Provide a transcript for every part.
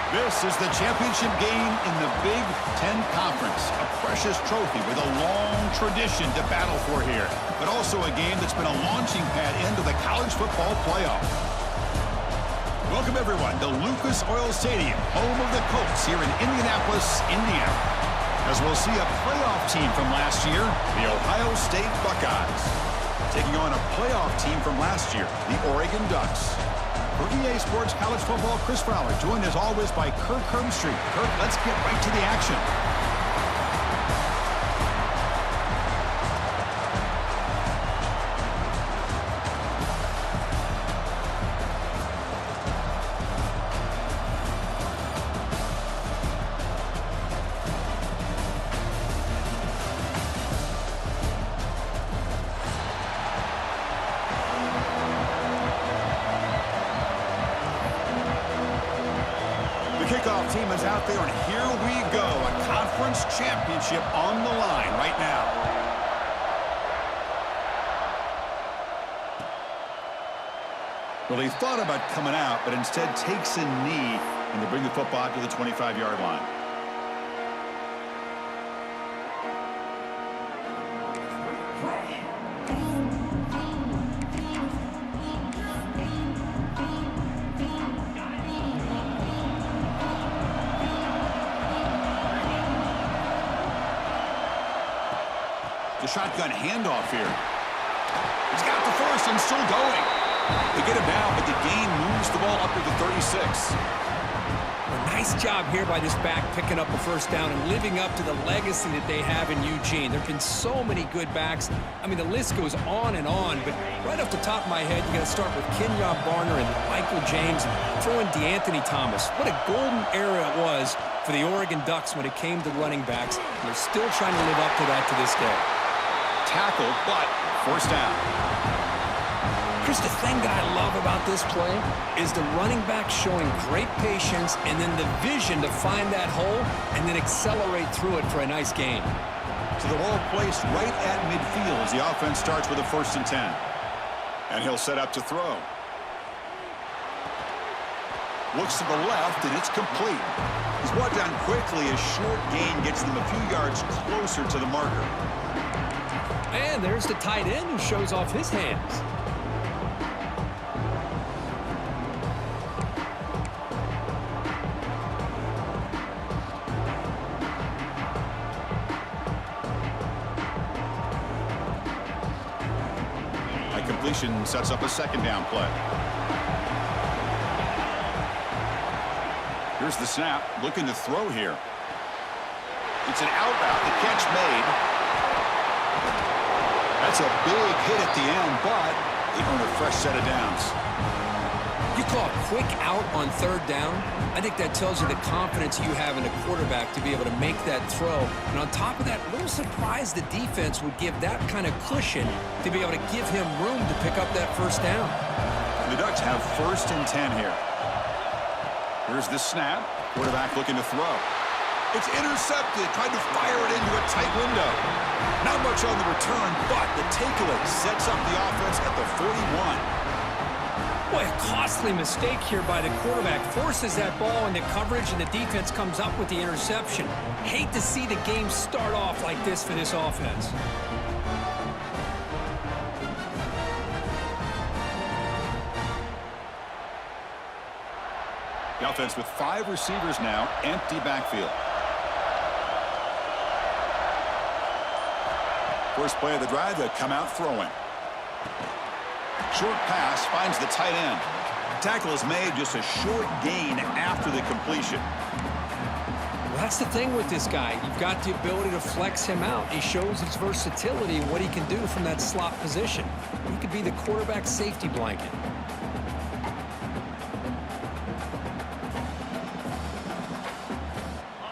This is the championship game in the Big Ten Conference. A precious trophy with a long tradition to battle for here. But also a game that's been a launching pad into the college football playoff. Welcome, everyone, to Lucas Oil Stadium, home of the Colts here in Indianapolis, Indiana. As we'll see a playoff team from last year, the Ohio State Buckeyes, taking on a playoff team from last year, the Oregon Ducks. For EA Sports College Football, Chris Fowler, joined as always by Kirk Herbstreit. Kirk, let's get right to the action. Kickoff team is out there, and here we go. A conference championship on the line right now. Well, he thought about coming out, but instead takes a knee, and they bring the football to the 25-yard line. The shotgun handoff here. He's got the first and still going. They get him down, but the gain moves the ball up to the 36. A nice job here by this back picking up a first down and living up to the legacy that they have in Eugene. There have been so many good backs. I mean, the list goes on and on, but right off the top of my head, you got to start with Kenyon Barner and Michael James and throw in DeAnthony Thomas. What a golden era it was for the Oregon Ducks when it came to running backs. And they're still trying to live up to that to this day. Tackle, but first down. Chris, the thing that I love about this play is the running back showing great patience and then the vision to find that hole and then accelerate through it for a nice gain. So the ball placed right at midfield as the offense starts with a 1st and 10. And he'll set up to throw. Looks to the left, and it's complete. He's brought down quickly. A short gain gets them a few yards closer to the marker. And there's the tight end who shows off his hands. A completion sets up a 2nd down play. Here's the snap, looking to throw here. It's an out route, the catch made. That's a big hit at the end, but they earn a fresh set of downs. You call a quick out on 3rd down. I think that tells you the confidence you have in a quarterback to be able to make that throw. And on top of that, a little surprised the defense would give that kind of cushion to be able to give him room to pick up that 1st down. And the Ducks have 1st and 10 here. Here's the snap. Quarterback looking to throw. It's intercepted, trying to fire it into a tight window. Not much on the return, but the takeaway sets up the offense at the 41. Boy, a costly mistake here by the quarterback. Forces that ball into coverage, and the defense comes up with the interception. Hate to see the game start off like this for this offense. The offense with 5 receivers now, empty backfield. First play of the drive, they come out throwing. Short pass finds the tight end. Tackle is made, just a short gain after the completion. Well, that's the thing with this guy. You've got the ability to flex him out. He shows his versatility and what he can do from that slot position. He could be the quarterback's safety blanket.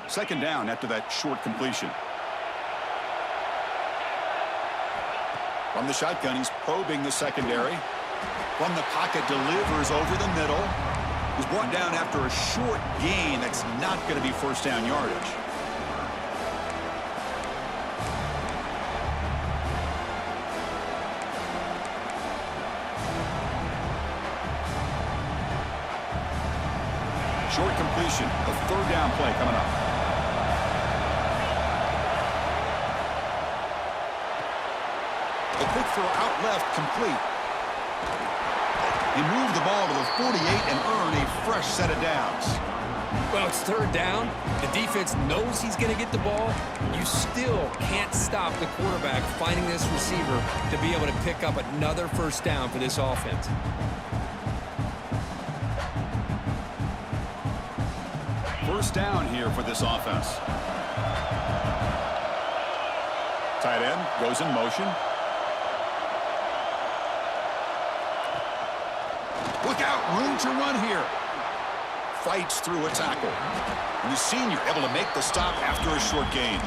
Second down after that short completion. From the shotgun, he's probing the secondary. From the pocket, delivers over the middle. He's brought down after a short gain that's not going to be 1st down yardage. Short completion. A third down play coming up. A quick throw out left, complete. He moved the ball to the 48 and earned a fresh set of downs. Well, it's third down. The defense knows he's going to get the ball. You still can't stop the quarterback finding this receiver to be able to pick up another first down for this offense. First down here for this offense. Tight end goes in motion. Look out, room to run here. Fights through a tackle. And the senior able to make the stop after a short gain.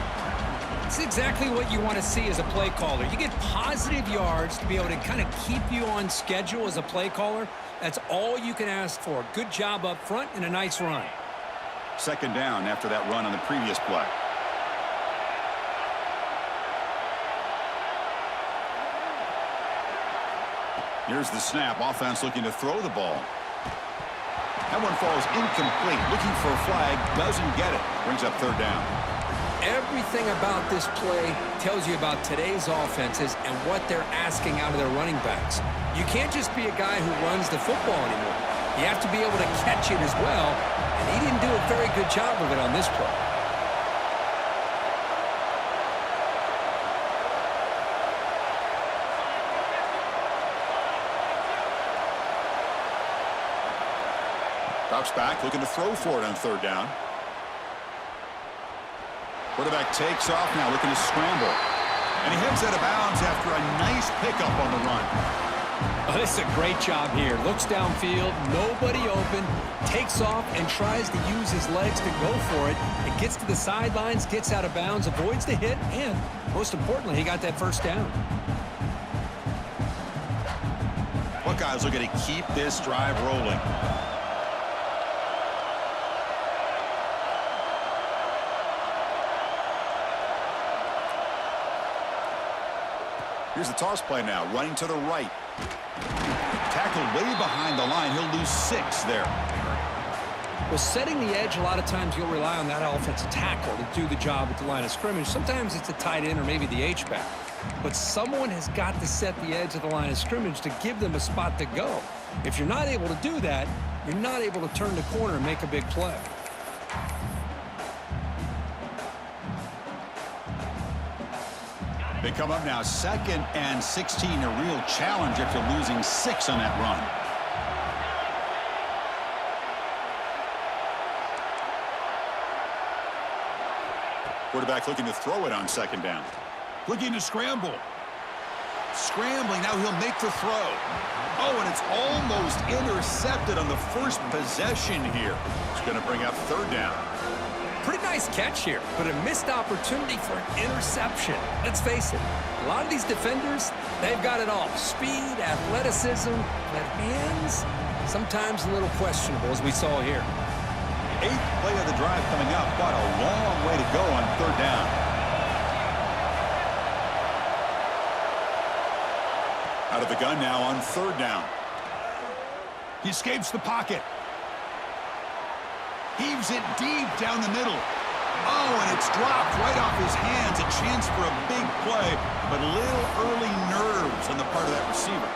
It's exactly what you want to see as a play caller. You get positive yards to be able to kind of keep you on schedule as a play caller. That's all you can ask for. Good job up front and a nice run. Second down after that run on the previous play. Here's the snap. Offense looking to throw the ball. That one falls incomplete. Looking for a flag. Doesn't get it. Brings up third down. Everything about this play tells you about today's offenses and what they're asking out of their running backs. You can't just be a guy who runs the football anymore. You have to be able to catch it as well, and he didn't do a very good job of it on this play. Drops back, looking to throw for it on third down. Quarterback takes off now, looking to scramble. And he heads out of bounds after a nice pickup on the run. Oh, this is a great job here. Looks downfield, nobody open, takes off and tries to use his legs to go for it. It gets to the sidelines, gets out of bounds, avoids the hit, and most importantly, he got that first down. Buckeyes looking to keep this drive rolling. Here's the toss play now, running to the right. Tackled way behind the line. He'll lose 6 there. Well, setting the edge, a lot of times you'll rely on that offensive tackle to do the job at the line of scrimmage. Sometimes it's a tight end or maybe the H-back. But someone has got to set the edge of the line of scrimmage to give them a spot to go. If you're not able to do that, you're not able to turn the corner and make a big play. They come up now, 2nd and 16, a real challenge after losing 6 on that run. Quarterback looking to throw it on second down. Looking to scramble. Scrambling, now he'll make the throw. Oh, and it's almost intercepted on the first possession here. It's going to bring up third down. Pretty nice catch here, but a missed opportunity for an interception. Let's face it, a lot of these defenders, they've got it all. Speed, athleticism, but hands, sometimes a little questionable, as we saw here. 8th play of the drive coming up, but a long way to go on third down. Out of the gun now on third down. He escapes the pocket. Heaves it deep down the middle. Oh, and it's dropped right off his hands. A chance for a big play, but little early nerves on the part of that receiver.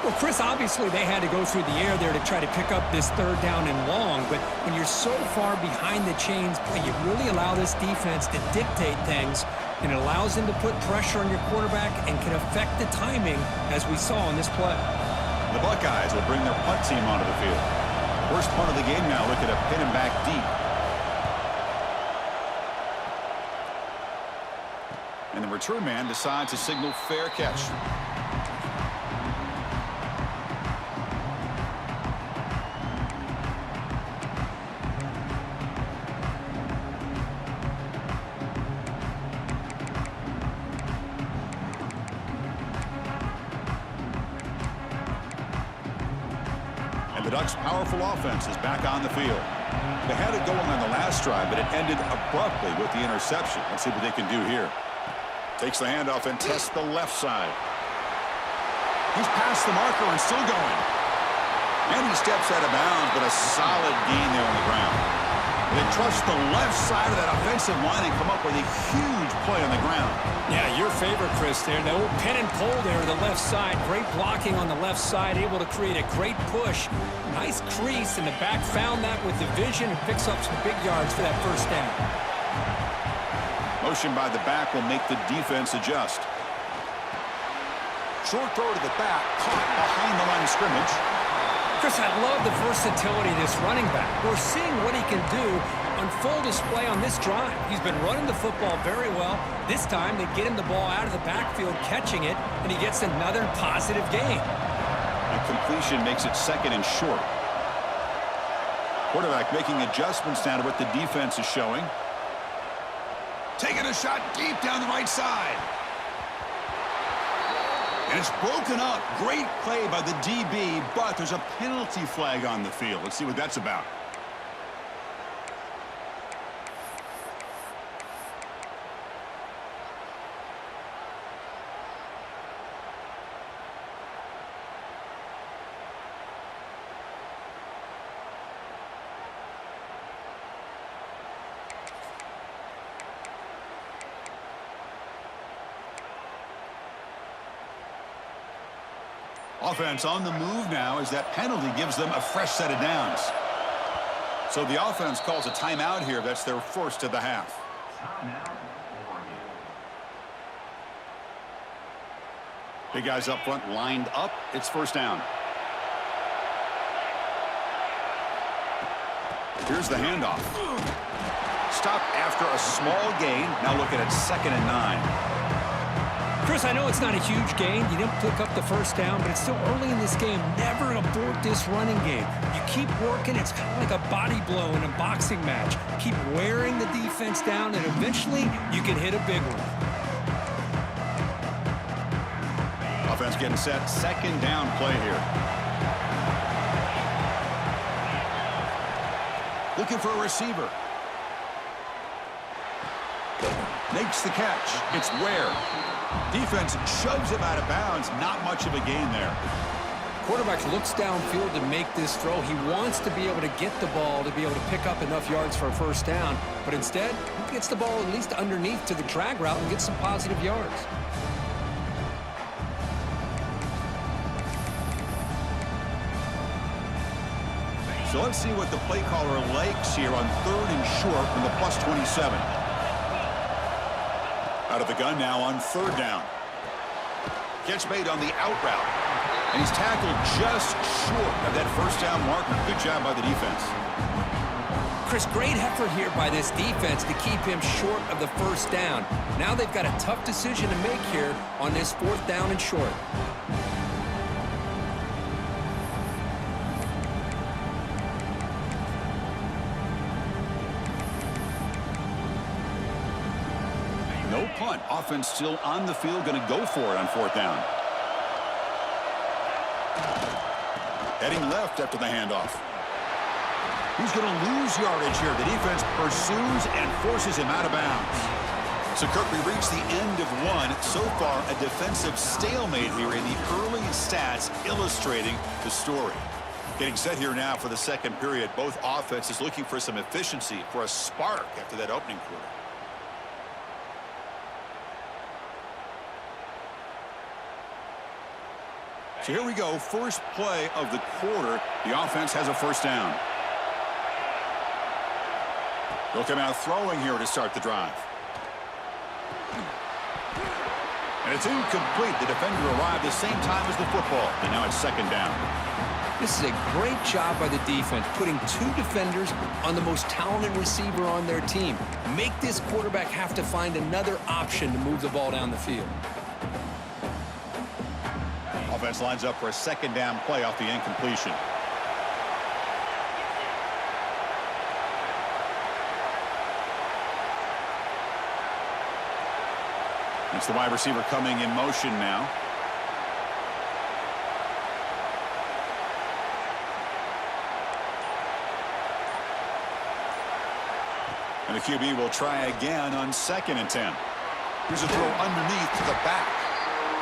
Well, Chris, obviously they had to go through the air there to try to pick up this third down and long, but when you're so far behind the chains, you really allow this defense to dictate things, and it allows them to put pressure on your quarterback and can affect the timing, as we saw in this play. The Buckeyes will bring their punt team onto the field. First punt of the game now, looking to pin him back deep. And the return man decides to signal fair catch. And the Ducks' powerful offense is back on the field. They had it going on the last drive, but it ended abruptly with the interception. Let's see what they can do here. Takes the handoff and tests the left side. He's past the marker and still going. And he steps out of bounds, but a solid gain there on the ground. They trust the left side of that offensive line and come up with a huge play on the ground. Yeah, your favorite, Chris, there. The old pin and pull there to the left side. Great blocking on the left side, able to create a great push. Nice crease, and the back found that with the vision and picks up some big yards for that first down. Motion by the back will make the defense adjust. Short throw to the back, caught behind the line of scrimmage. Chris, I love the versatility of this running back. We're seeing what he can do on full display on this drive. He's been running the football very well. This time, they get him the ball out of the backfield, catching it, and he gets another positive gain. And completion makes it second and short. Quarterback making adjustments now to what the defense is showing. Taking a shot deep down the right side. And it's broken up. Great play by the DB, but there's a penalty flag on the field. Let's see what that's about. Offense on the move now as that penalty gives them a fresh set of downs. So the offense calls a timeout here. That's their first of the half. Big guys up front lined up. It's first down. Here's the handoff. Stop after a small gain. Now looking at 2nd and 9. Chris, I know it's not a huge gain. You didn't pick up the first down, but it's still early in this game. Never abort this running game. You keep working. It's kind of like a body blow in a boxing match. Keep wearing the defense down, and eventually you can hit a big one. Offense getting set. Second down play here. Looking for a receiver. Makes the catch. It's Ware. Defense shoves him out of bounds. Not much of a gain there. Quarterback looks downfield to make this throw. He wants to be able to get the ball to be able to pick up enough yards for a first down. But instead, he gets the ball at least underneath to the drag route and gets some positive yards. So let's see what the play caller likes here on 3rd and short from the +27. Out of the gun now on 3rd down. Catch made on the out route. And he's tackled just short of that first down marker. Good job by the defense. Chris, great effort here by this defense to keep him short of the first down. Now they've got a tough decision to make here on this 4th down and short. No punt. Offense still on the field, going to go for it on 4th down. Heading left after the handoff. He's going to lose yardage here. The defense pursues and forces him out of bounds. So, Kirk, we reach the end of one. So far, a defensive stalemate here in the early stats illustrating the story. Getting set here now for the second period. Both offenses looking for some efficiency, for a spark after that opening quarter. So here we go. First play of the quarter. The offense has a first down. They'll come out throwing here to start the drive. And it's incomplete. The defender arrived the same time as the football. And now it's 2nd down. This is a great job by the defense, putting 2 defenders on the most talented receiver on their team. Make this quarterback have to find another option to move the ball down the field. Offense lines up for a 2nd down play off the incompletion. It's the wide receiver coming in motion now. And the QB will try again on 2nd and 10. Here's a throw underneath to the back.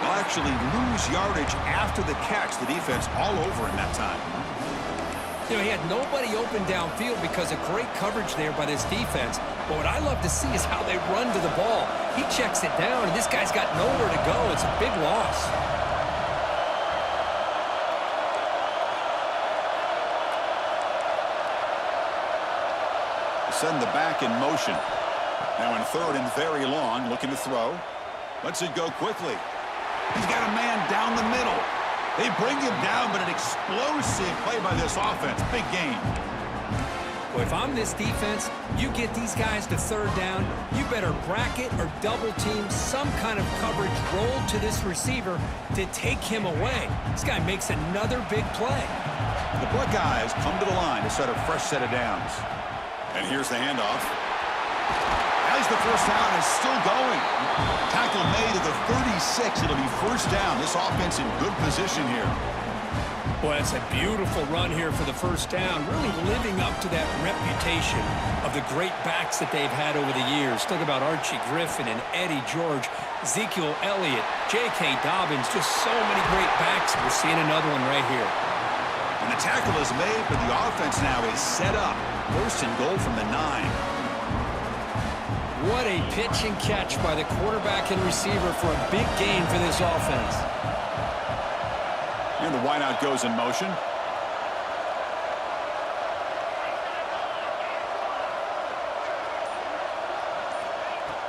They'll actually lose yardage after the catch. The defense all over in that time. You know, he had nobody open downfield because of great coverage there by this defense. But what I love to see is how they run to the ball. He checks it down, and this guy's got nowhere to go. It's a big loss. Send the back in motion. Now in third and very long, looking to throw. Lets it go quickly. He's got a man down the middle. They bring him down, but an explosive play by this offense. Big gain. Well, if I'm this defense, you get these guys to third down, you better bracket or double team some kind of coverage roll to this receiver to take him away. This guy makes another big play. The Buckeyes come to the line to set a fresh set of downs. And here's the handoff. As the first down is still going. Tackle made at the 36. It'll be first down. This offense in good position here. Boy, that's a beautiful run here for the first down. Really living up to that reputation of the great backs that they've had over the years. Talk about Archie Griffin and Eddie George, Ezekiel Elliott, J.K. Dobbins. Just so many great backs. We're seeing another one right here. And the tackle is made, but the offense now is set up. First and goal from the 9. What a pitch and catch by the quarterback and receiver for a big gain for this offense. And the wideout goes in motion.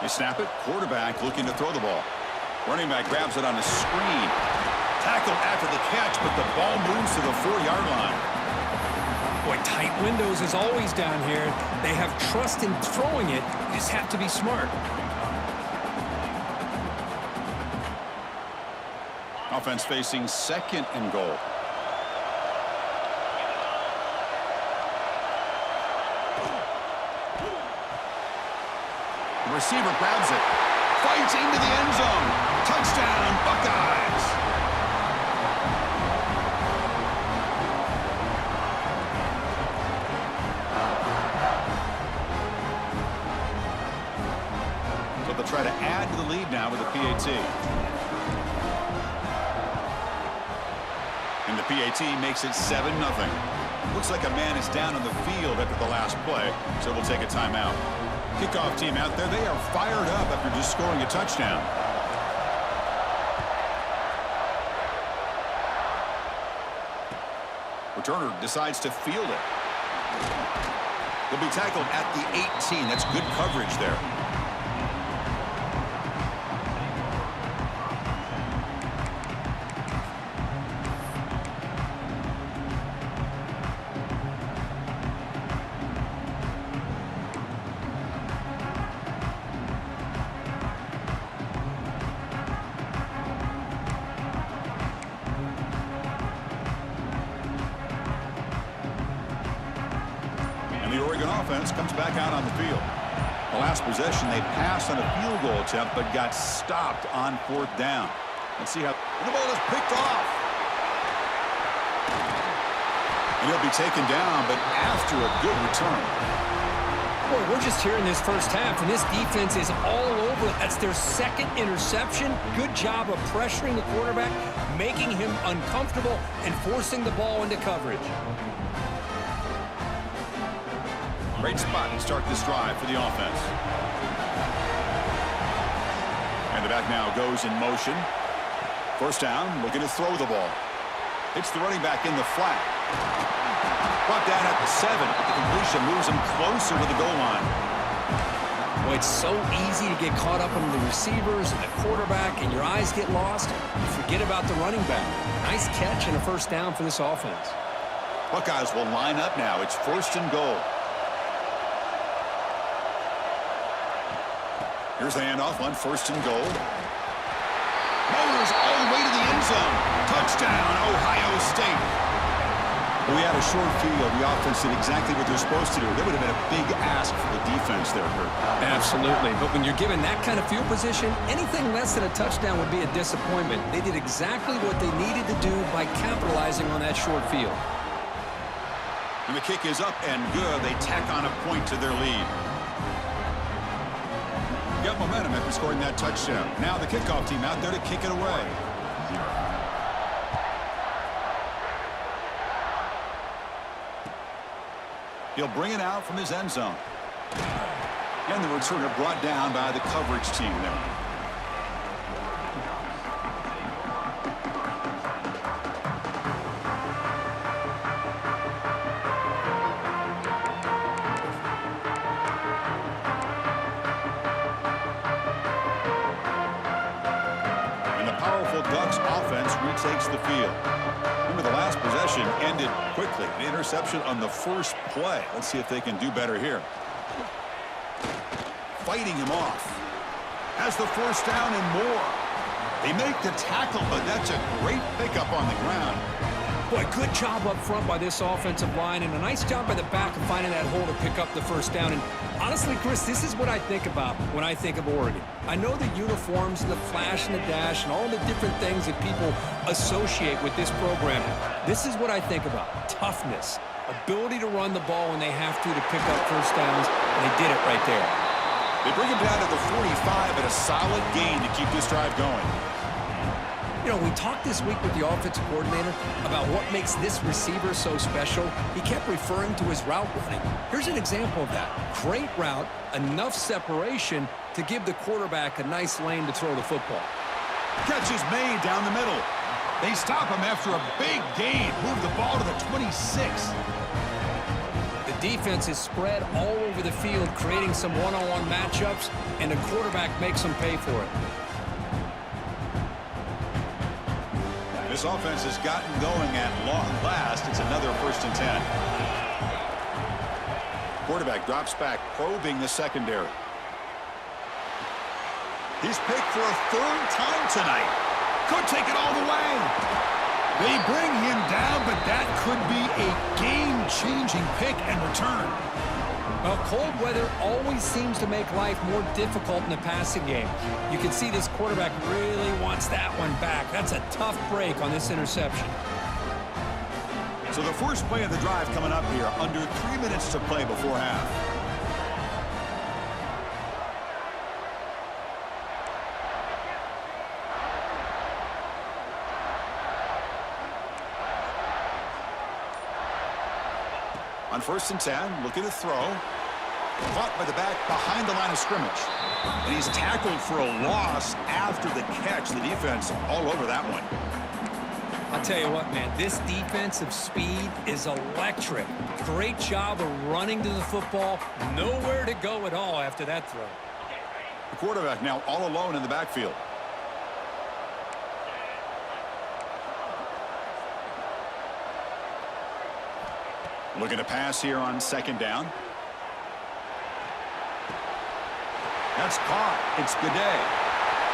You snap it. Quarterback looking to throw the ball. Running back grabs it on the screen. Tackle after the catch, but the ball moves to the 4-yard line. Boy, tight windows is always down here. They have trust in throwing it. You just have to be smart. Offense facing second and goal. The receiver grabs it. Fights into the end zone. Touchdown, Buckeyes. They'll try to add to the lead now with a PAT. And the PAT makes it 7-0. Looks like a man is down on the field after the last play, so we'll take a timeout. Kickoff team out there, they are fired up after just scoring a touchdown. Returner decides to field it. He'll be tackled at the 18. That's good coverage there. The Oregon offense comes back out on the field. The last possession, they passed on a field goal attempt, but got stopped on 4th down. Let's see how the ball is picked off. And he'll be taken down, but after a good return. Boy, we're just here in this first half, and this defense is all over it. That's their second interception. Good job of pressuring the quarterback, making him uncomfortable, and forcing the ball into coverage. Great spot to start this drive for the offense. And the back now goes in motion. First down, looking to throw the ball. It's the running back in the flat. Brought down at the 7. The completion moves him closer to the goal line. Boy, it's so easy to get caught up on the receivers and the quarterback, and your eyes get lost. You forget about the running back. Nice catch and a first down for this offense. Buckeyes will line up now. It's first and goal. Here's the handoff on first and goal. Motors all the way to the end zone. Touchdown, Ohio State. We had a short field. The offense did exactly what they're supposed to do. That would have been a big ask for the defense there, Kurt. Absolutely. But when you're given that kind of field position, anything less than a touchdown would be a disappointment. They did exactly what they needed to do by capitalizing on that short field. And the kick is up and good. They tack on a point to their lead. Got momentum after scoring that touchdown. Now the kickoff team out there to kick it away. He'll bring it out from his end zone. And the returner brought down by the coverage team there. Takes the field. Remember, the last possession ended quickly. An interception on the first play. Let's see if they can do better here. Fighting him off. Has the first down and more. They make the tackle, but that's a great pickup on the ground. Boy, good job up front by this offensive line, and a nice job by the back of finding that hole to pick up the first down. And honestly, Chris, this is what I think about when I think of Oregon. I know the uniforms and the flash and the dash and all the different things that people associate with this program. This is what I think about. Toughness, ability to run the ball when they have to pick up first downs, and they did it right there. They bring him down to the 45 at a solid gain to keep this drive going. You know, we talked this week with the offensive coordinator about what makes this receiver so special. He kept referring to his route running. Here's an example of that. Great route, enough separation to give the quarterback a nice lane to throw the football. Catch is made down the middle. They stop him after a big gain. Move the ball to the 26. The defense is spread all over the field, creating some one-on-one matchups, and the quarterback makes them pay for it. This offense has gotten going at long last. It's another 1st and 10. Quarterback drops back, probing the secondary. He's picked for a 3rd time tonight. Could take it all the way. They bring him down, but that could be a game-changing pick and return. Well, cold weather always seems to make life more difficult in the passing game. You can see this quarterback really wants that one back. That's a tough break on this interception. So the first play of the drive coming up here. Under 3 minutes to play before half. On 1st and 10, look at the throw. Caught by the back behind the line of scrimmage. And he's tackled for a loss after the catch. The defense all over that one. I'll tell you what, man, this defensive speed is electric. Great job of running to the football. Nowhere to go at all after that throw. The quarterback now all alone in the backfield. Looking to pass here on 2nd down. That's caught. It's Gaudet.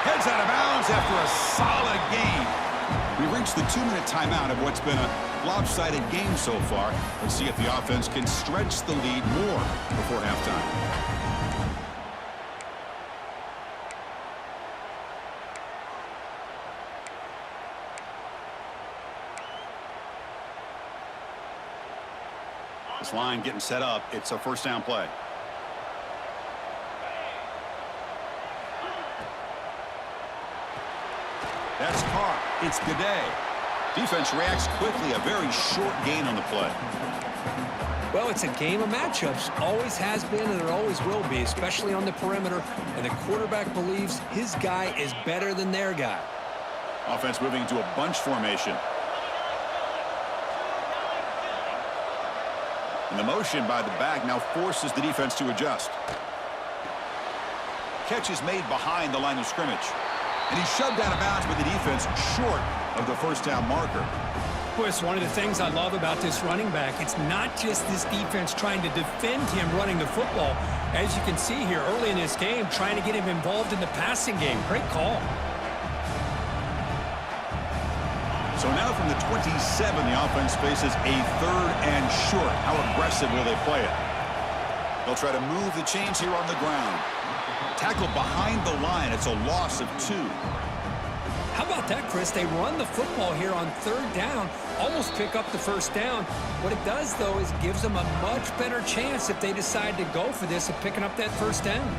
Heads out of bounds after a solid gain. We reached the 2-minute timeout of what's been a lopsided game so far. Let's see if the offense can stretch the lead more before halftime. This line getting set up. It's a 1st down play. That's caught. It's Gaudet. Defense reacts quickly. A very short gain on the play. Well, it's a game of matchups. Always has been and it always will be, especially on the perimeter. And the quarterback believes his guy is better than their guy. Offense moving into a bunch formation. And the motion by the back now forces the defense to adjust. Catch is made behind the line of scrimmage. And he's shoved out of bounds by the defense short of the 1st down marker. Boy, it's one of the things I love about this running back. It's not just this defense trying to defend him running the football. As you can see here early in this game, trying to get him involved in the passing game. Great call. So now from the 27, the offense faces a 3rd and short. How aggressive will they play it? They'll try to move the chains here on the ground. Tackled behind the line. It's a loss of 2. How about that, Chris? They run the football here on 3rd down, almost pick up the 1st down. What it does, though, is it gives them a much better chance if they decide to go for this of picking up that 1st down.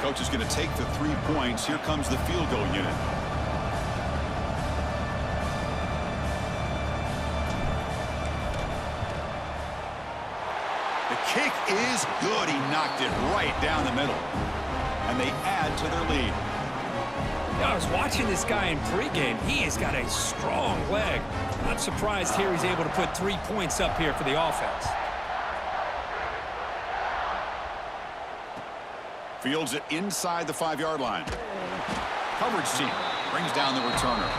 Coach is going to take the 3 points. Here comes the field goal unit. The kick is good. He knocked it right down the middle. And they add to their lead. I was watching this guy in pregame. He has got a strong leg. Not surprised here he's able to put 3 points up here for the offense. Fields it inside the 5-yard line. Coverage team brings down the returner.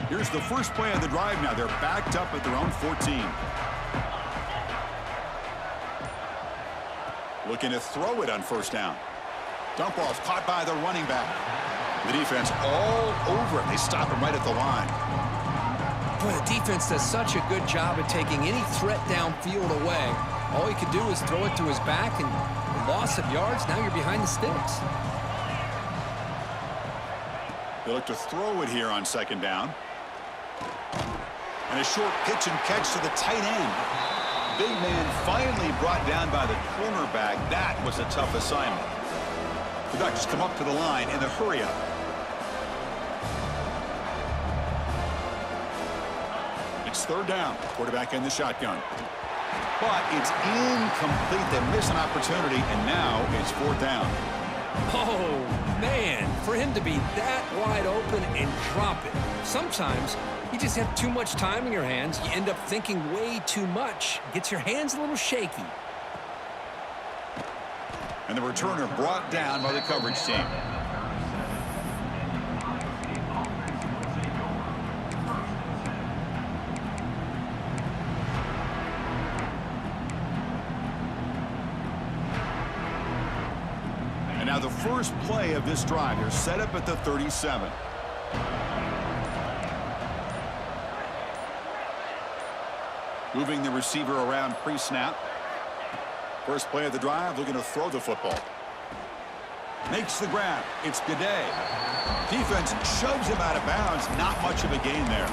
Here's the first play of the drive now. They're backed up at their own 14. Looking to throw it on first down. Dump ball's caught by the running back. The defense all over it. They stop him right at the line. Boy, the defense does such a good job at taking any threat downfield away. All he could do is throw it to his back, and loss of yards, now you're behind the sticks. They look to throw it here on second down. And a short pitch and catch to the tight end. Big man finally brought down by the cornerback. That was a tough assignment. The Ducks come up to the line in the hurry-up. It's third down. Quarterback in the shotgun. But it's incomplete. They miss an opportunity, and now it's fourth down. Oh, man, for him to be that wide open and drop it. Sometimes you just have too much time in your hands. You end up thinking way too much. Gets your hands a little shaky. And the returner brought down by the coverage team. And now the first play of this drive. They're set up at the 37. Moving the receiver around pre-snap. First play of the drive, looking to throw the football. Makes the grab. It's Gaudet. Defense shoves him out of bounds. Not much of a gain there.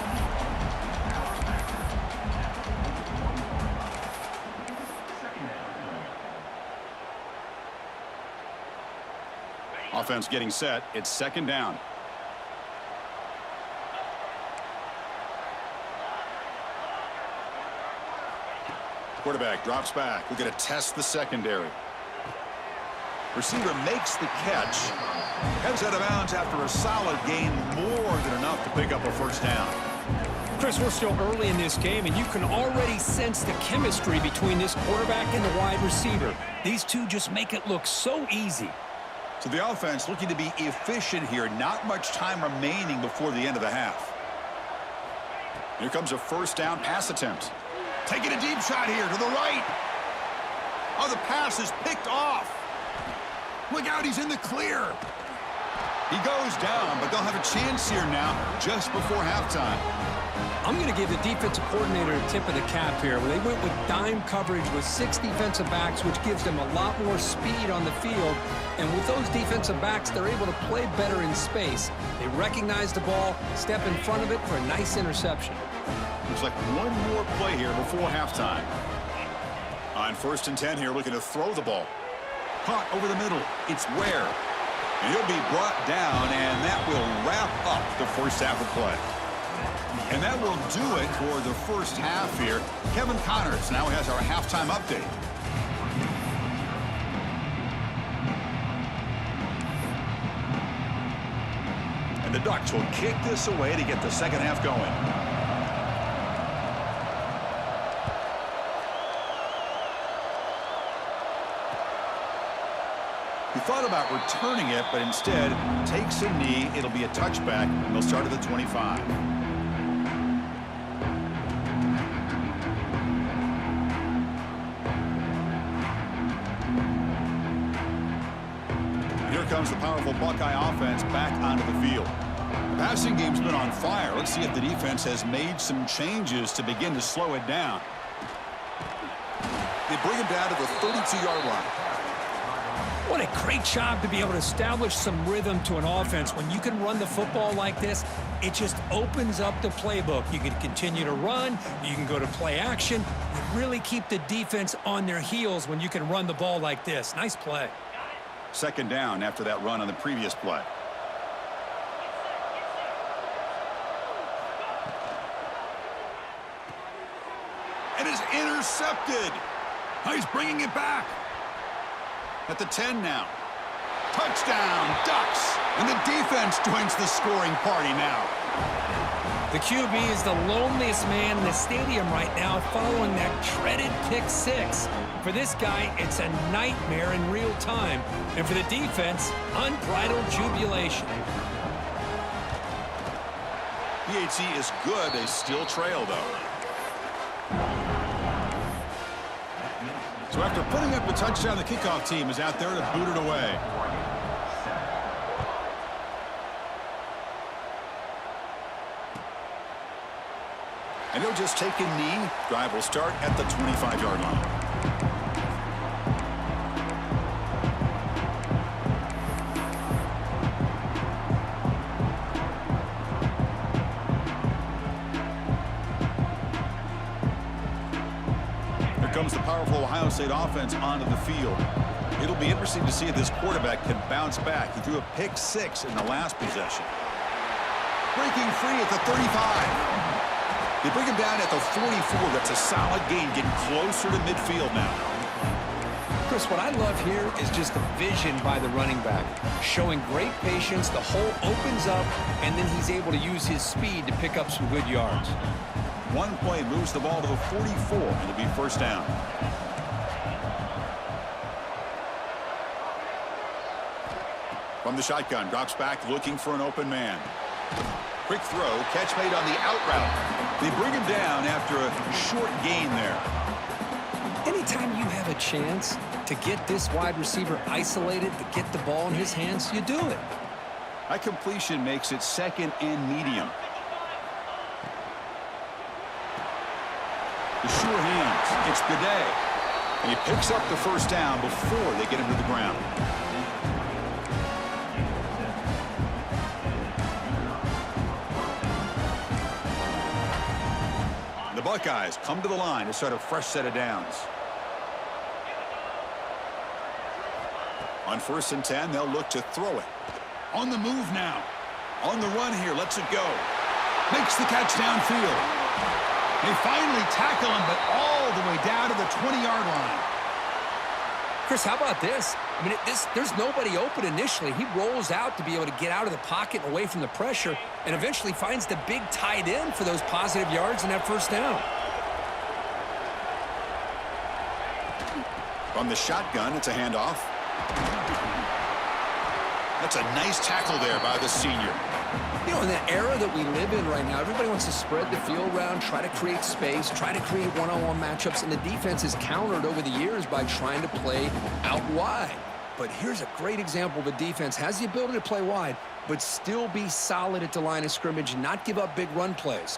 Offense getting set. It's second down. Quarterback drops back. We're going to test the secondary. Receiver makes the catch. Heads out of bounds after a solid gain, more than enough to pick up a first down. Chris, we're still early in this game, and you can already sense the chemistry between this quarterback and the wide receiver. These two just make it look so easy. So the offense looking to be efficient here. Not much time remaining before the end of the half. Here comes a first down pass attempt. Taking a deep shot here to the right. Oh, the pass is picked off. Look out, he's in the clear. He goes down, but they'll have a chance here now just before halftime. I'm going to give the defensive coordinator a tip of the cap here. They went with dime coverage with 6 defensive backs, which gives them a lot more speed on the field. And with those defensive backs, they're able to play better in space. They recognize the ball, step in front of it for a nice interception. Looks like one more play here before halftime. On first and 10 here, looking to throw the ball. Caught over the middle. It's Ware. And he'll be brought down, and that will wrap up the first half of play. And that will do it for the first half here. Kevin Connors now has our halftime update. And the Ducks will kick this away to get the second half going. He thought about returning it, but instead takes a knee. It'll be a touchback, and they'll start at the 25. And here comes the powerful Buckeye offense back onto the field. The passing game's been on fire. Let's see if the defense has made some changes to begin to slow it down. They bring him down to the 32-yard line. What a great job to be able to establish some rhythm to an offense. When you can run the football like this, it just opens up the playbook. You can continue to run. You can go to play action. You really keep the defense on their heels when you can run the ball like this. Nice play. Second down after that run on the previous play. And is intercepted. Oh, he's bringing it back. At the 10 now. Touchdown, Ducks. And the defense joins the scoring party now. The QB is the loneliest man in the stadium right now following that dreaded pick six. For this guy, it's a nightmare in real time. And for the defense, unbridled jubilation. PHC is good. They still trail, though. So after putting up a touchdown, the kickoff team is out there to boot it away. And he'll just take a knee. Drive will start at the 25-yard line. Comes the powerful Ohio State offense onto the field. It'll be interesting to see if this quarterback can bounce back. He threw a pick six in the last possession. Breaking free at the 35. They bring him down at the 44. That's a solid gain, getting closer to midfield now. Chris, what I love here is just the vision by the running back. Showing great patience, the hole opens up, and then he's able to use his speed to pick up some good yards. One play moves the ball to the 44. It'll be first down. From the shotgun, drops back looking for an open man. Quick throw, catch made on the out route. They bring him down after a short gain there. Anytime you have a chance to get this wide receiver isolated, to get the ball in his hands, you do it. That completion makes it second and medium. The sure hands. It's Gaudet. And he picks up the first down before they get him to the ground. The Buckeyes come to the line to start a fresh set of downs. On 1st and 10, they'll look to throw it. On the move now. On the run here. Lets it go. Makes the catch downfield. They finally tackle him, but all the way down to the 20-yard line. Chris, how about this? I mean, there's nobody open initially. He rolls out to be able to get out of the pocket and away from the pressure, and eventually finds the big tight end for those positive yards in that first down. From the shotgun, it's a handoff. That's a nice tackle there by the senior. You know, in the era that we live in right now, everybody wants to spread the field around, try to create space, try to create one-on-one matchups, and the defense is countered over the years by trying to play out wide. But here's a great example of a defense has the ability to play wide, but still be solid at the line of scrimmage and not give up big run plays.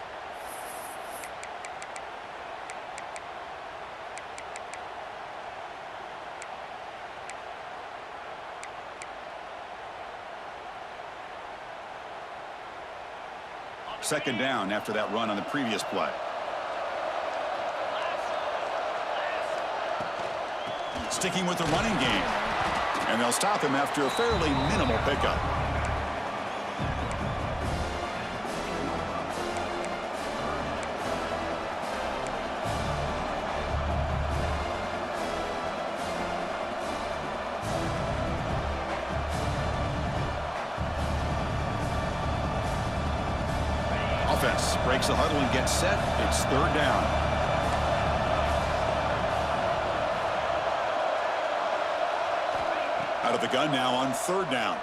Second down after that run on the previous play. Sticking with the running game. And they'll stop him after a fairly minimal pickup. Offense breaks the huddle and gets set. It's third down. Out of the gun now on third down.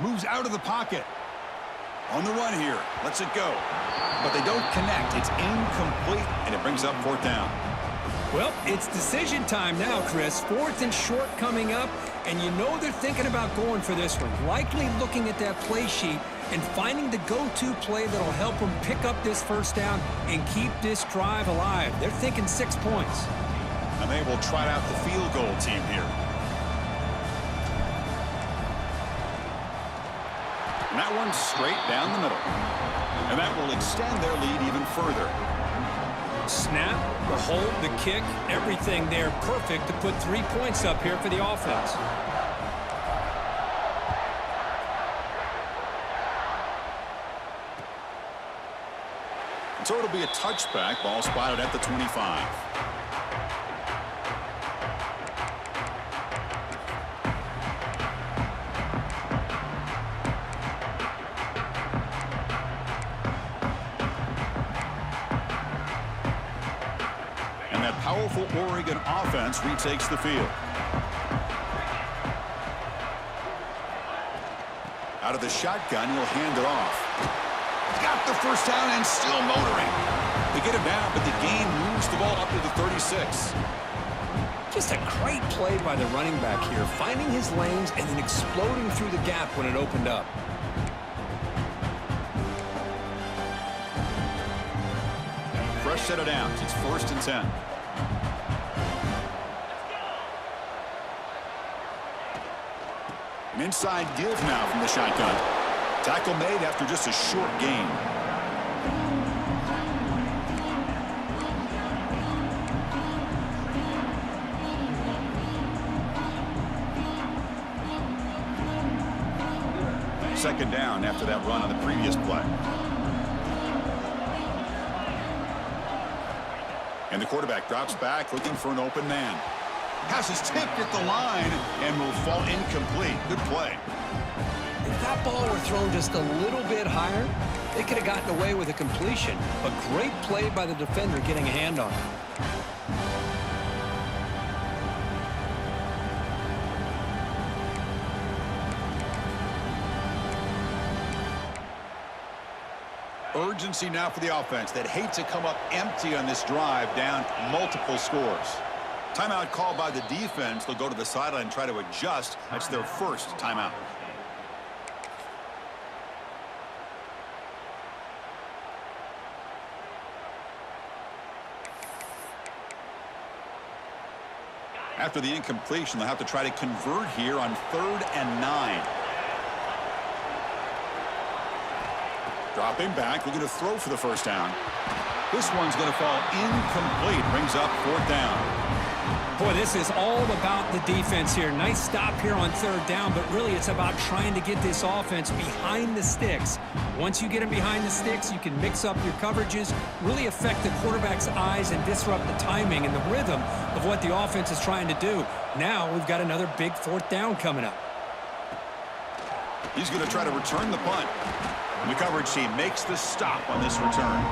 Moves out of the pocket. On the run here. Lets it go. But they don't connect. It's incomplete, and it brings up fourth down. Well, it's decision time now, Chris. 4th and short coming up, and you know they're thinking about going for this one. Likely looking at that play sheet and finding the go-to play that'll help them pick up this first down and keep this drive alive. They're thinking 6 points. And they will trot out the field goal team here. that one's straight down the middle. And that will extend their lead even further. Snap, the hold, the kick, everything there perfect to put 3 points up here for the offense. So it'll be a touchback, ball spotted at the 25. And that powerful Oregon offense retakes the field. Out of the shotgun, he'll hand it off. Got the first down and still motoring. They get him down, but the gain moves the ball up to the 36. Just a great play by the running back here, finding his lanes and then exploding through the gap when it opened up. Fresh set of downs. It's 1st and 10. An inside give now from the shotgun. Tackle made after just a short gain. Second down after that run on the previous play. And the quarterback drops back looking for an open man. Pass is tipped at the line and will fall incomplete. Good play. If that ball were thrown just a little bit higher, they could have gotten away with a completion. But great play by the defender getting a hand on it. Urgency now for the offense that hate to come up empty on this drive, down multiple scores. Timeout called by the defense. They'll go to the sideline and try to adjust. That's their first timeout. After the incompletion, they'll have to try to convert here on 3rd and 9. Dropping back, looking to throw for the first down. This one's going to fall incomplete. Brings up 4th down. Boy, this is all about the defense here. Nice stop here on 3rd down, but really it's about trying to get this offense behind the sticks. Once you get them behind the sticks, you can mix up your coverages, really affect the quarterback's eyes and disrupt the timing and the rhythm of what the offense is trying to do. Now we've got another big 4th down coming up. He's going to try to return the punt. And the coverage team makes the stop on this return.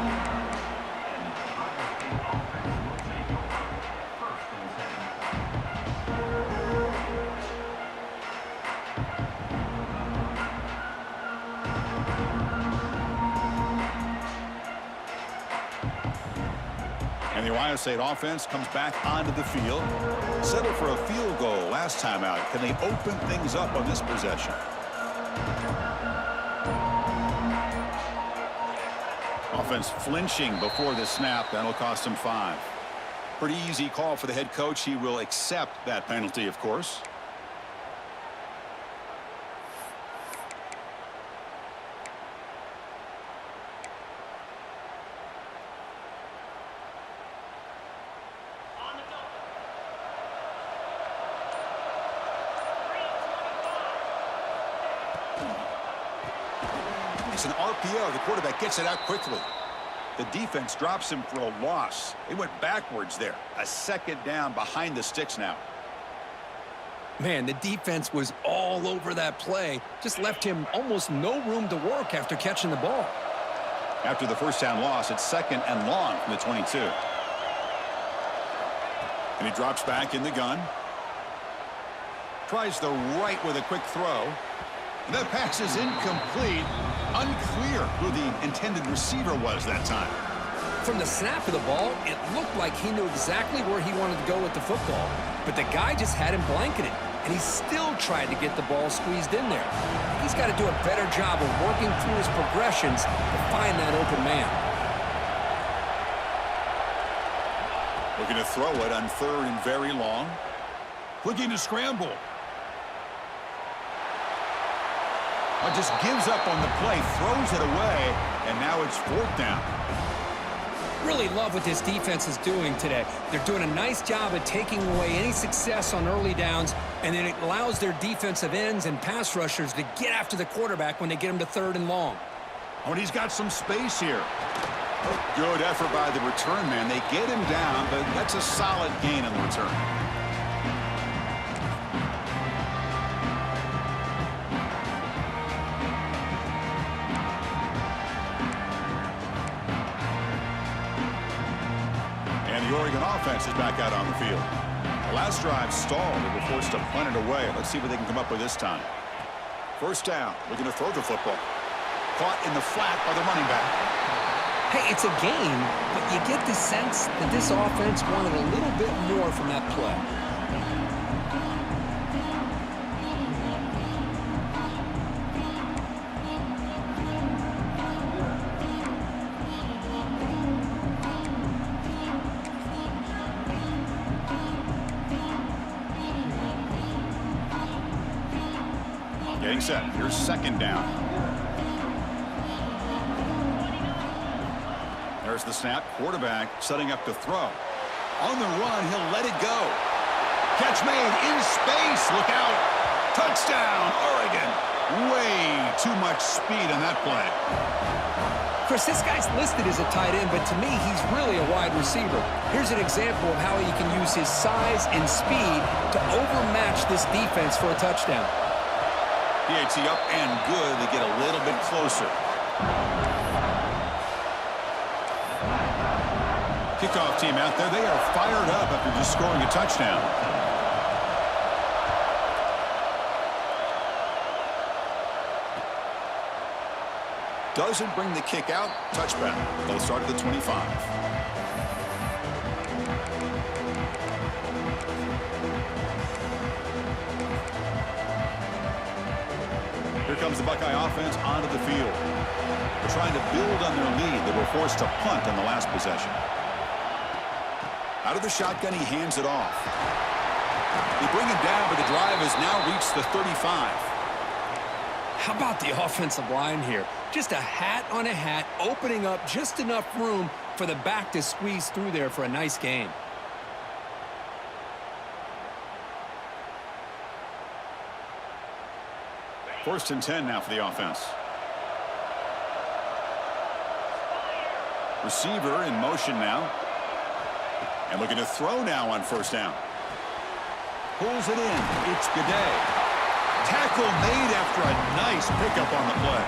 And the Ohio State offense comes back onto the field. Settled for a field goal last time out. Can they open things up on this possession? Offense flinching before the snap. That'll cost him 5. Pretty easy call for the head coach. He will accept that penalty, of course. It's an RPO. The quarterback gets it out quickly. The defense drops him for a loss. They went backwards there. A 2nd down behind the sticks now. Man, the defense was all over that play. Just left him almost no room to work after catching the ball. After the first down loss, it's 2nd and long from the 22. And he drops back in the gun. Tries the right with a quick throw. That pass is incomplete. Unclear who the intended receiver was that time. From the snap of the ball, it looked like he knew exactly where he wanted to go with the football. But the guy just had him blanketed, and he still tried to get the ball squeezed in there. He's got to do a better job of working through his progressions to find that open man. Looking to throw it on 3rd and very long. Looking to scramble. Just gives up on the play, throws it away, and now it's 4th down. Really love what this defense is doing today. They're doing a nice job of taking away any success on early downs, and then it allows their defensive ends and pass rushers to get after the quarterback when they get him to 3rd and long. Oh, and he's got some space here. Good effort by the return man. They get him down, but that's a solid gain on the return. The Oregon offense is back out on the field. The last drive stalled. They were forced to punt it away. Let's see what they can come up with this time. 1st down. Looking to throw the football. Caught in the flat by the running back. Hey, it's a game, but you get the sense that this offense wanted a little bit more from that play. Getting set. Here's 2nd down. There's the snap. Quarterback setting up to throw. On the run, he'll let it go. Catch made in space. Look out. Touchdown, Oregon. Way too much speed on that play. Chris, this guy's listed as a tight end, but to me, he's really a wide receiver. Here's an example of how he can use his size and speed to overmatch this defense for a touchdown. PAT up and good. They get a little bit closer. Kickoff team out there. They are fired up after just scoring a touchdown. Doesn't bring the kick out. Touchback. They'll start at the 25. Here comes the Buckeye offense onto the field. They're trying to build on their lead. They were forced to punt on the last possession. Out of the shotgun, he hands it off. They bring him down, but the drive has now reached the 35. How about the offensive line here? Just a hat on a hat, opening up just enough room for the back to squeeze through there for a nice gain. First and 10 now for the offense. Receiver in motion now. And looking to throw now on 1st down. Pulls it in. It's Gaudet. Tackle made after a nice pickup on the play.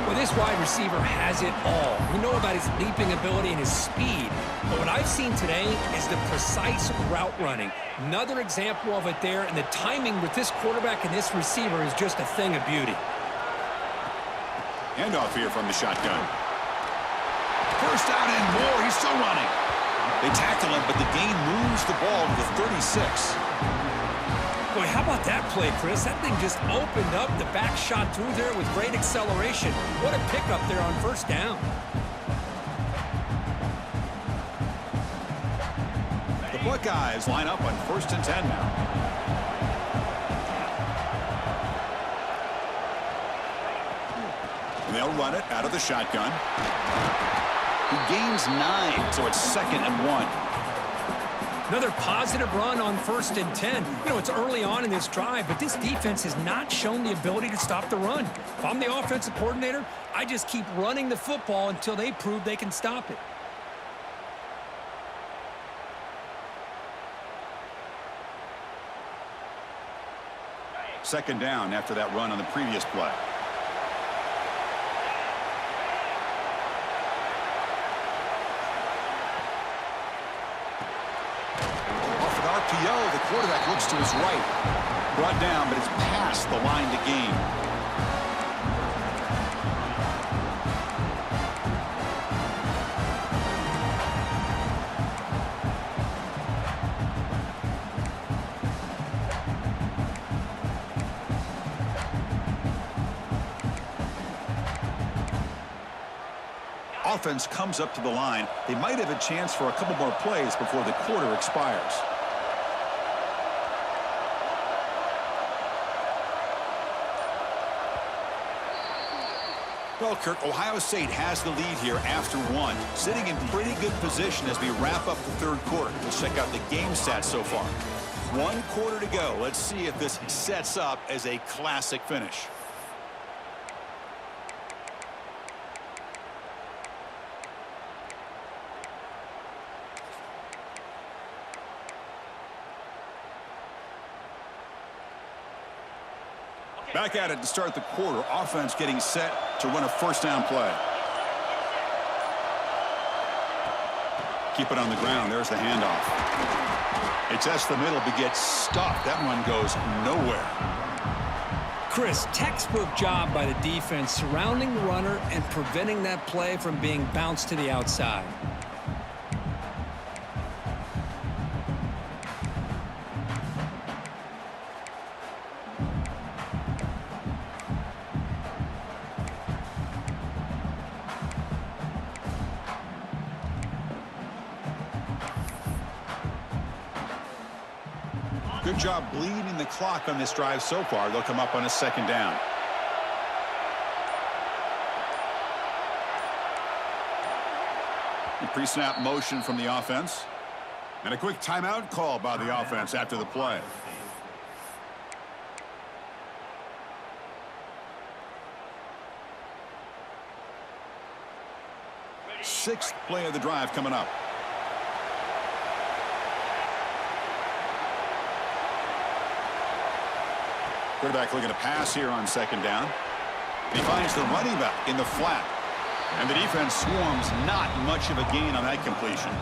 Well, this wide receiver has it all. We know about his leaping ability and his speed. But what I've seen today is the precise route running. Another example of it there, and the timing with this quarterback and this receiver is just a thing of beauty. Handoff here from the shotgun. 1st down and more. He's still running. They tackle him, but the gain moves the ball to the 36. Boy, how about that play, Chris? That thing just opened up. The back shot through there with great acceleration. What a pickup there on 1st down. The Buckeyes line up on 1st and 10 now. And they'll run it out of the shotgun. He gains 9, so it's 2nd and 1. Another positive run on 1st and 10. You know, it's early on in this drive, but this defense has not shown the ability to stop the run. If I'm the offensive coordinator, I just keep running the football until they prove they can stop it. Second down after that run on the previous play. The quarterback looks to his right. Brought down, but it's past the line to gain. Offense comes up to the line. They might have a chance for a couple more plays before the quarter expires. Well, Kirk, Ohio State has the lead here after one, sitting in pretty good position as we wrap up the third quarter. Let's check out the game stats so far. 1 quarter to go. Let's see if this sets up as a classic finish. Back at it to start the quarter. Offense getting set to run a first down play. Keep it on the ground. There's the handoff. It tests the middle but gets stopped. That one goes nowhere. Chris, textbook job by the defense surrounding the runner and preventing that play from being bounced to the outside. Good job bleeding the clock on this drive so far. They'll come up on a second down. A pre-snap motion from the offense. And a quick timeout call by the offense after the play. Sixth play of the drive coming up. Quarterback looking to pass here on second down. He finds the running back in the flat. And the defense swarms, not much of a gain on that completion.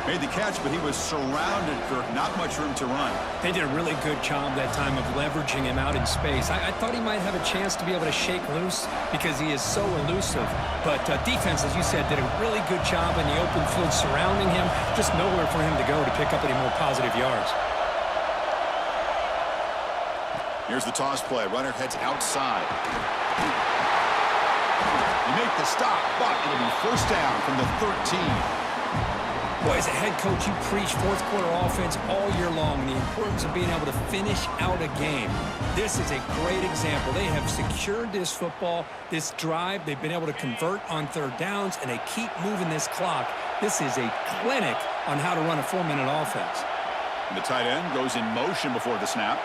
Made the catch, but he was surrounded, Kirk. Not much room to run. They did a really good job that time of leveraging him out in space. I thought he might have a chance to be able to shake loose because he is so elusive. But defense, as you said, did a really good job in the open field surrounding him. Just nowhere for him to go to pick up any more positive yards. Here's the toss play. Runner heads outside. You make the stop, but it'll be first down from the 13. Boy, as a head coach, you preach fourth quarter offense all year long and the importance of being able to finish out a game. This is a great example. They have secured this football, this drive. They've been able to convert on third downs, and they keep moving this clock. This is a clinic on how to run a 4-minute offense. And the tight end goes in motion before the snap.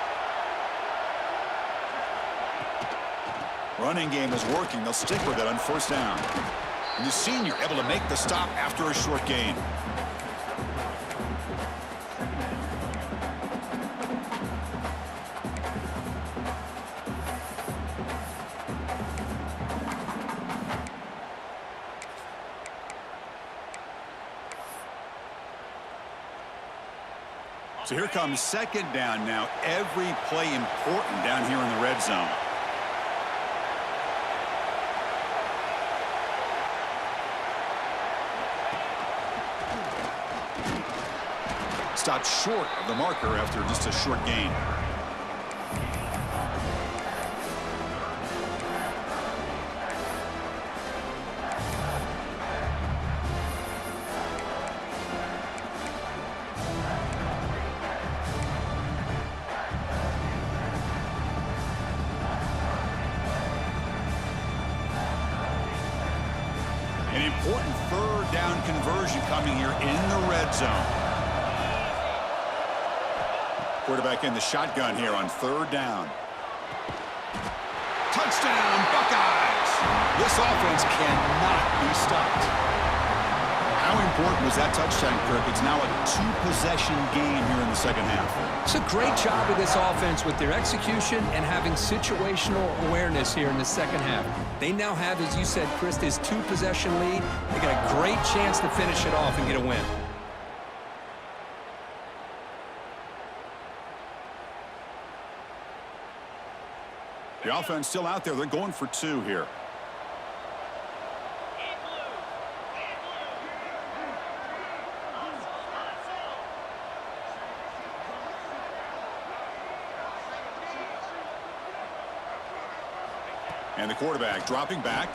Running game is working. They'll stick with it on first down. And the senior able to make the stop after a short gain. So here comes second down now. Every play important down here in the red zone. Stopped short of the marker after just a short gain. An important third down conversion coming here in the red zone. Quarterback in the shotgun here on third down. Touchdown, Buckeyes! This offense cannot be stopped. How important was that touchdown, Kirk? It's now a 2-possession game here in the second half. It's a great job with this offense with their execution and having situational awareness here in the second half. They now have, as you said, Chris, this 2-possession lead. They got a great chance to finish it off and get a win. The offense still out there. They're going for 2 here. And the quarterback dropping back.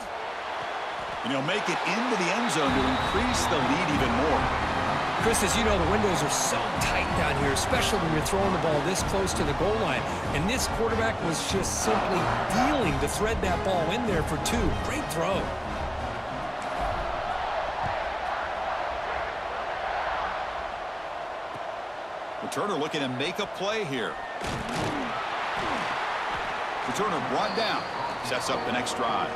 And he'll make it into the end zone to increase the lead even more. Chris, as you know, the windows are so tight down here, especially when you're throwing the ball this close to the goal line. And this quarterback was just simply dealing to thread that ball in there for 2. Great throw. Returner looking to make a play here. Returner brought down. Sets up the next drive.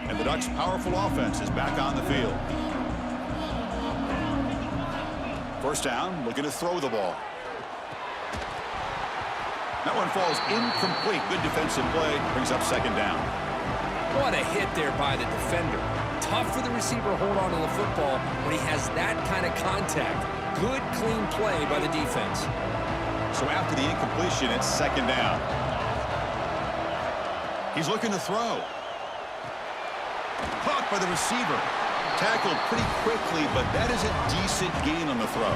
And the Ducks' powerful offense is back on the field. First down, looking to throw the ball. That one falls incomplete. Good defensive play. Brings up second down. What a hit there by the defender. Tough for the receiver to hold on to the football when he has that kind of contact. Good, clean play by the defense. So after the incompletion, it's second down. He's looking to throw. Caught by the receiver. Tackled pretty quickly, but that is a decent gain on the throw.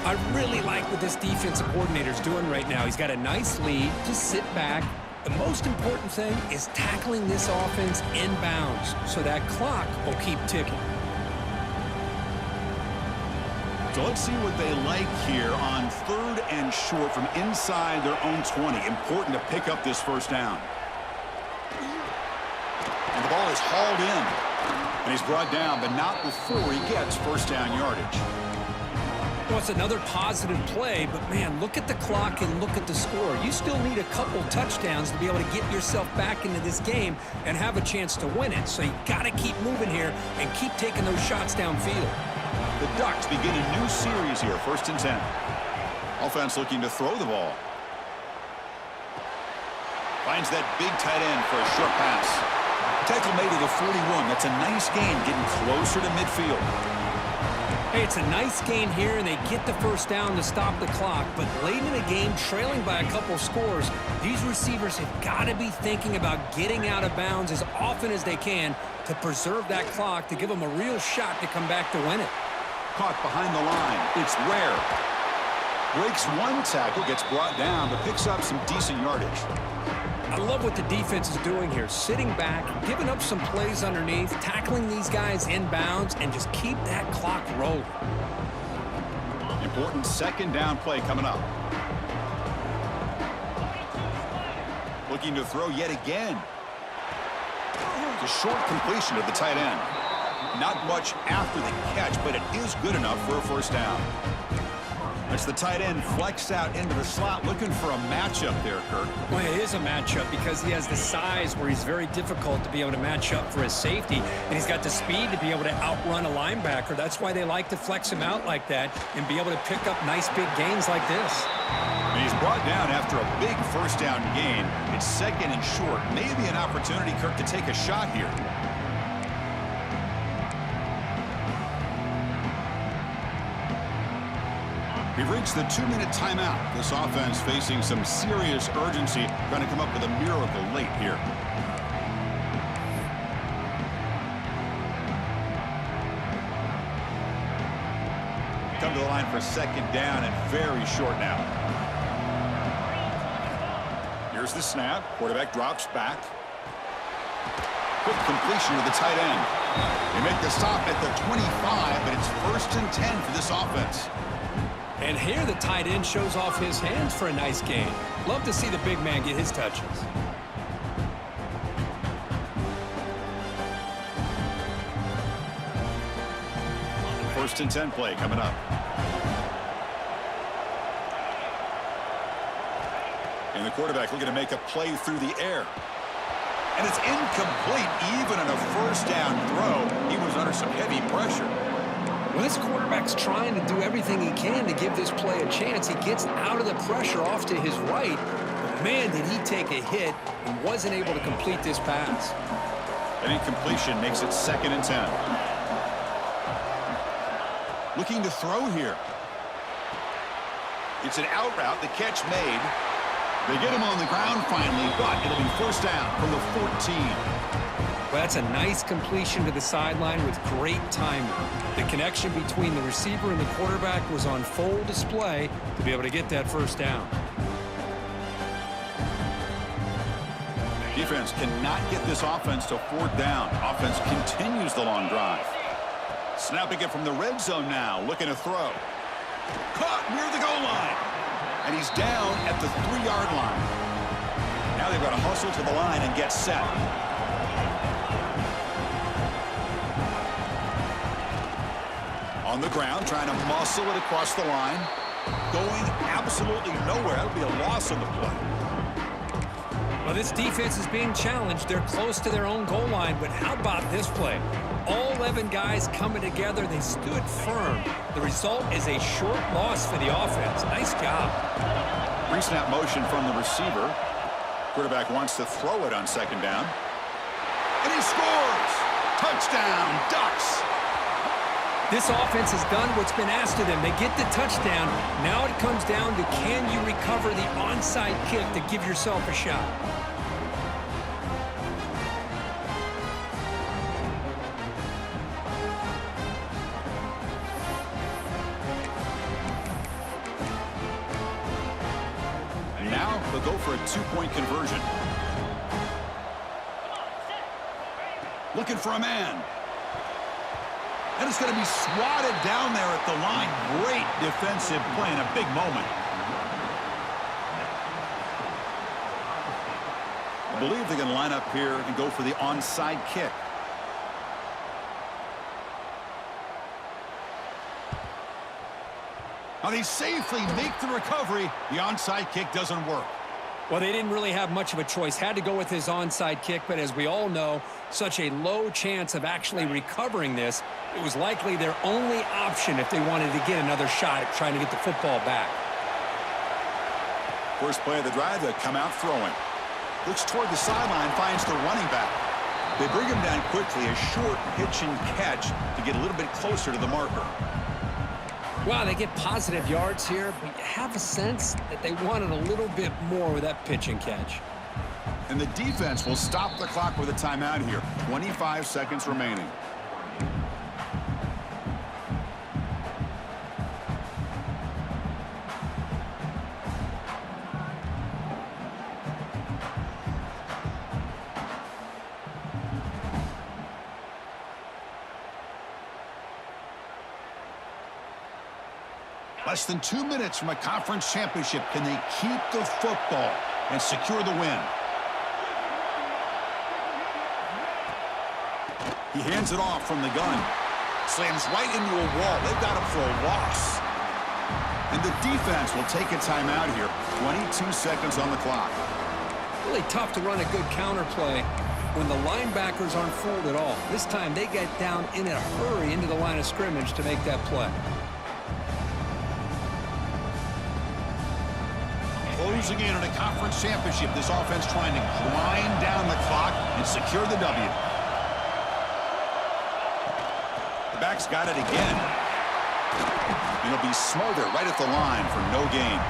I really like what this defensive coordinator's doing right now. He's got a nice lead. Just sit back. The most important thing is tackling this offense inbounds so that clock will keep ticking. So let's see what they like here on 3rd and short from inside their own 20. Important to pick up this first down. And the ball is hauled in. And he's brought down, but not before he gets first down yardage. Well, it's another positive play, but man, look at the clock and look at the score. You still need a couple touchdowns to be able to get yourself back into this game and have a chance to win it. So you got to keep moving here and keep taking those shots downfield. The Ducks begin a new series here, 1st and 10. Offense looking to throw the ball. Finds that big tight end for a short pass. Tackle made at the 41. That's a nice gain, getting closer to midfield. Hey, it's a nice gain here, and they get the first down to stop the clock. But late in the game, trailing by a couple scores, these receivers have got to be thinking about getting out of bounds as often as they can to preserve that clock, to give them a real shot to come back to win it. Caught behind the line. It's Ware. Breaks one tackle, gets brought down, but picks up some decent yardage. I love what the defense is doing here. Sitting back, giving up some plays underneath, tackling these guys inbounds, and just keep that clock rolling. Important second down play coming up. Looking to throw yet again. It's a short completion of the tight end. Not much after the catch, but it is good enough for a first down. As the tight end flexed out into the slot, looking for a matchup there, Kirk. Well, it is a matchup because he has the size where he's very difficult to be able to match up for his safety, and he's got the speed to be able to outrun a linebacker. That's why they like to flex him out like that and be able to pick up nice big gains like this. And he's brought down after a big first down gain. It's second and short. Maybe an opportunity, Kirk, to take a shot here. We've reached the 2-minute timeout. This offense facing some serious urgency, trying to come up with a miracle late here. Come to the line for second down and very short now. Here's the snap. Quarterback drops back. Quick completion to the tight end. They make the stop at the 25, but it's 1st and 10 for this offense. And here the tight end shows off his hands for a nice gain. Love to see the big man get his touches. First and 10 play coming up. And the quarterback looking to make a play through the air. And it's incomplete. Even on a first down throw, he was under some heavy pressure. Well, this quarterback's trying to do everything he can to give this play a chance. He gets out of the pressure off to his right. But man, did he take a hit and wasn't able to complete this pass. An incompletion makes it 2nd and 10. Looking to throw here. It's an out route. The catch made. They get him on the ground finally, but it'll be first down from the 14. Well, that's a nice completion to the sideline with great timing. The connection between the receiver and the quarterback was on full display to be able to get that first down. Defense cannot get this offense to fourth down. Offense continues the long drive. Snapping it from the red zone now, looking to throw. Caught near the goal line. And he's down at the 3-yard line. Now they've got to hustle to the line and get set. On the ground, trying to muscle it across the line. Going absolutely nowhere. That'll be a loss on the play. Well, this defense is being challenged. They're close to their own goal line, but how about this play? All 11 guys coming together. They stood firm. The result is a short loss for the offense. Nice job. Pre-snap motion from the receiver. Quarterback wants to throw it on second down. And he scores! Touchdown, Ducks! This offense has done what's been asked of them. They get the touchdown. Now it comes down to, can you recover the onside kick to give yourself a shot? And now they'll go for a 2-point conversion. Looking for a man. And it's going to be swatted down there at the line. Great defensive play in a big moment. I believe they're going to line up here and go for the onside kick. Now they safely make the recovery. The onside kick doesn't work. Well, they didn't really have much of a choice. Had to go with his onside kick, but as we all know, such a low chance of actually recovering this. It was likely their only option if they wanted to get another shot at trying to get the football back. First play of the drive, they come out throwing. Looks toward the sideline, finds the running back. They bring him down quickly, a short pitch and catch to get a little bit closer to the marker. Wow, they get positive yards here, but you have a sense that they wanted a little bit more with that pitch and catch. And the defense will stop the clock with a timeout here. 25 seconds remaining. Less than 2 minutes from a conference championship. Can they keep the football and secure the win? He hands it off from the gun. Slams right into a wall. They've got him for a loss. And the defense will take a timeout here. 22 seconds on the clock. Really tough to run a good counter play when the linebackers aren't fooled at all. This time they get down in a hurry into the line of scrimmage to make that play. Closing in on a conference championship. This offense trying to grind down the clock and secure the W. The back's got it again. And it'll be smothered right at the line for no gain.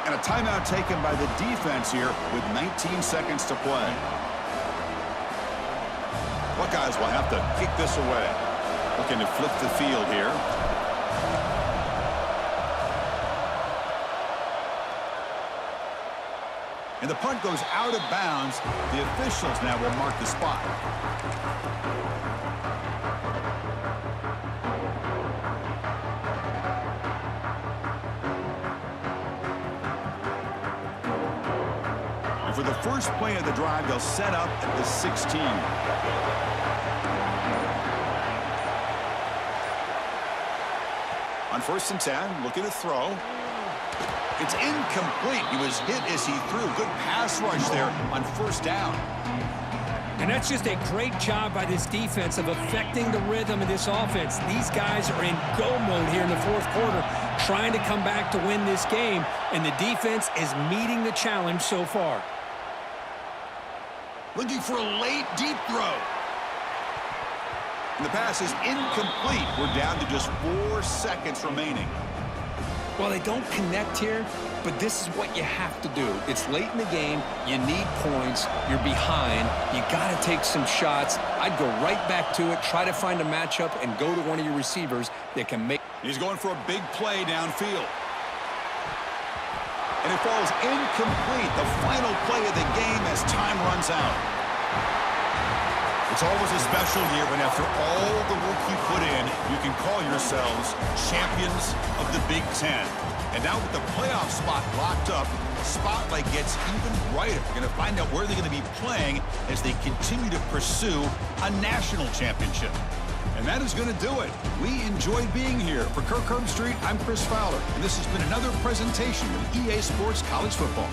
And a timeout taken by the defense here with 19 seconds to play. Buckeyes will have to kick this away. Looking to flip the field here. And the punt goes out of bounds. The officials now will mark the spot. And for the first play of the drive, they'll set up at the 16. On 1st and 10, looking to throw. It's incomplete. He was hit as he threw. Good pass rush there on 1st down. And that's just a great job by this defense of affecting the rhythm of this offense. These guys are in go mode here in the 4th quarter, trying to come back to win this game, and the defense is meeting the challenge so far. Looking for a late deep throw. And the pass is incomplete. We're down to just 4 seconds remaining. Well, they don't connect here. but this is what you have to do. It's late in the game. You need points. You're behind. You got to take some shots. I'd go right back to it, try to find a matchup, and go to one of your receivers that can make... He's going for a big play downfield. And it falls incomplete, the final play of the game as time runs out. It's always a special year when after all the work you put in, you can call yourselves champions of the Big Ten. And now with the playoff spot locked up, the spotlight gets even brighter. We're going to find out where they're going to be playing as they continue to pursue a national championship. And that is going to do it. We enjoyed being here. For Kirk Herbstreit, I'm Chris Fowler, and this has been another presentation of EA Sports College Football.